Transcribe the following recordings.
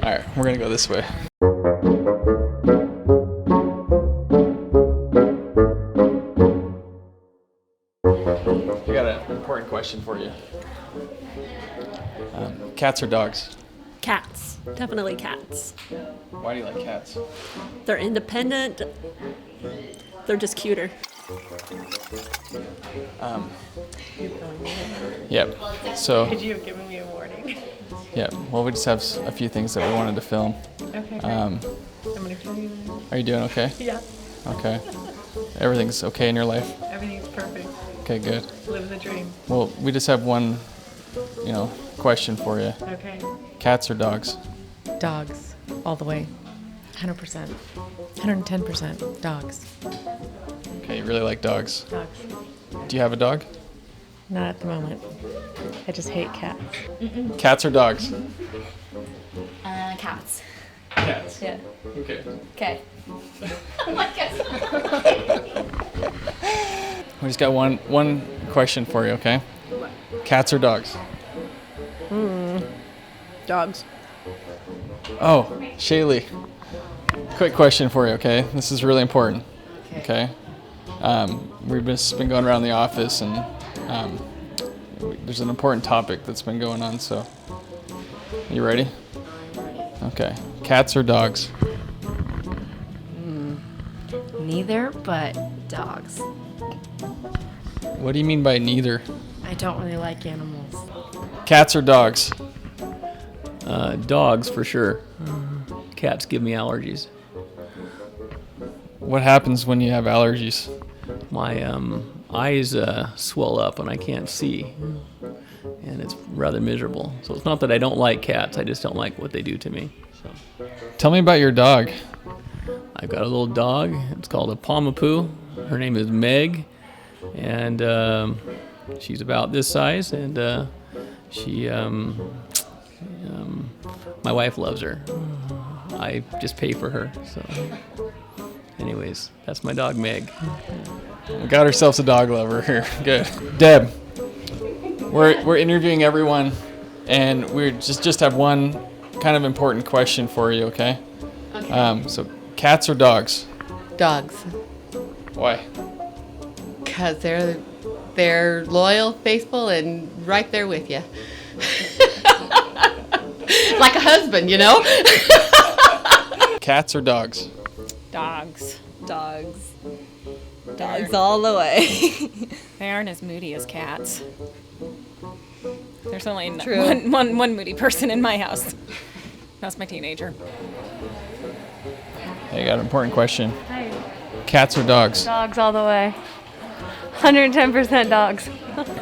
All right, we're gonna go this way. I got an important question for you. Cats or dogs? Cats. Definitely cats. Why do you like cats? They're independent. They're just cuter. Yep. So, Could you have given me a warning? yeah. Well, we just have a few things that we wanted to film. Okay, great. Um, I'm gonna film you then. are you doing okay? Yeah, Okay. Everything's okay in your life? everything's perfect. Okay, good. Live the dream. Well, we just have one, question for you. Okay. Cats or dogs? Dogs, all the way. 100%. 110% dogs. Okay, you really like dogs. Dogs. Do you have a dog? Not at the moment. I just hate cats. Cats or dogs? Cats. Cats. Yeah. Okay. Okay. We just got one question for you, okay? Cats or dogs? Dogs. Oh, Shaylee. Quick question for you, okay? This is really important. Okay. We've just been going around the office, and there's an important topic that's been going on. So, you ready? Okay. Cats or dogs? Neither, but dogs. What do you mean by neither? I don't really like animals. Cats or dogs? Dogs for sure. Cats give me allergies. What happens when you have allergies? My eyes swell up and I can't see, and it's rather miserable. So it's not that I don't like cats, I just don't like what they do to me. So Tell me about your dog. I've got a little dog. It's called a Pomapoo. Her name is Meg, and she's about this size, and she my wife loves her. I just pay for her. So, anyways, that's my dog Meg. We got ourselves a dog lover here. Good. Deb, we're interviewing everyone, and we just have one kind of important question for you, okay? So, cats or dogs? Dogs, Why? because they're loyal, faithful, and right there with you. Like a husband, you know? Cats or dogs? Dogs. Dogs. Dogs all the way. They aren't as moody as cats. There's only True. one moody person in my house. That's my teenager. Hey, got an important question. Cats or dogs? Dogs all the way. 110% dogs.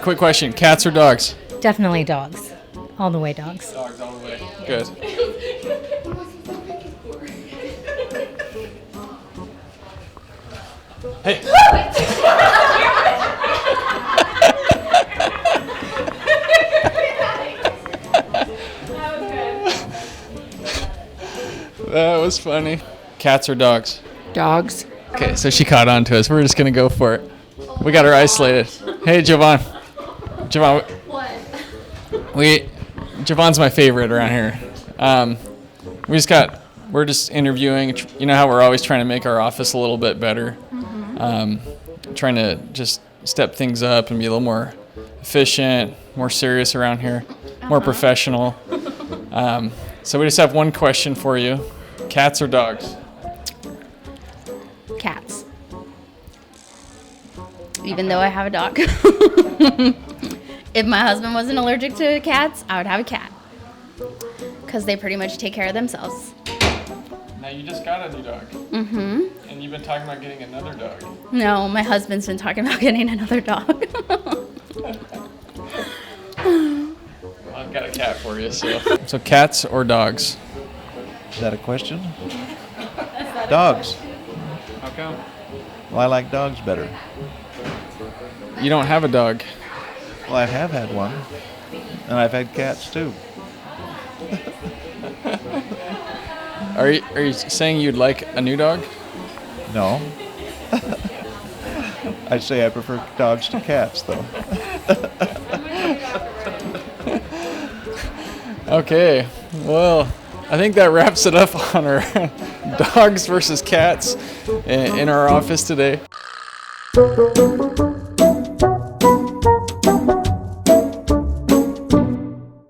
Quick question. Cats or dogs? Definitely dogs. All the way dogs. Dogs all the way. Good. Hey. That was funny. Cats or dogs? Dogs. Okay, so she caught on to us. We're just gonna go for it. We got her isolated. Hey, Javon. Javon. What? Javon's my favorite around here. We're just interviewing. You know how we're always trying to make our office a little bit better. Trying to just step things up and be a little more efficient, more serious around here, more professional. So we just have one question for you. Cats or dogs? Cats. Even though I have a dog. If my husband wasn't allergic to cats, I would have a cat. Because they pretty much take care of themselves. Now you just got a new dog. Mm-hmm. And you've been talking about getting another dog. No, my husband's been talking about getting another dog. Well, I've got a cat for you, so. So cats or dogs? Is that a question? Dogs. How come? Well, I like dogs better. You don't have a dog. Well, I have had one, and I've had cats too. Are you saying you'd like a new dog? No. I'd say I prefer dogs to cats, though. Okay. Well, I think that wraps it up on our dogs versus cats in our office today.